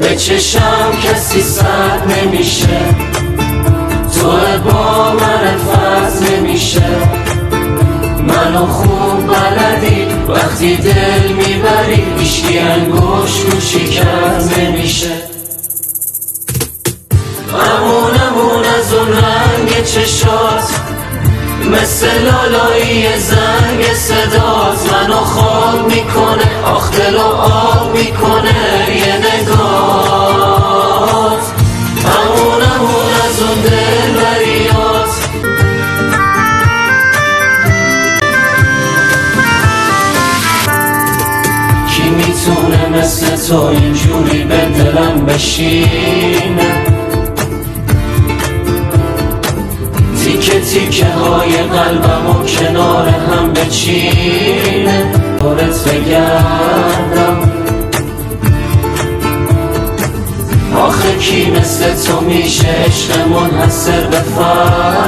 به چشم کسی سد نمیشه، تو با معرفت نمیشه. منو خوب بلدی وقتی دل میبری، هیچکی انگشت رو شکست نمیشه. امون از اون رنگ چشات، مثل لالایی زنگ صدات، منو خواب میکنه، آخ دل و آب میکنه یه نگات. امون از اون دلبریات. کی میتونه مثل تو اینجوری به دلم بشینه، تیکه تیکه های قلبم و کنار هم بچینه، دورت بگردم. آخه کی مثل تو میشه عشق منحصر به فرد؟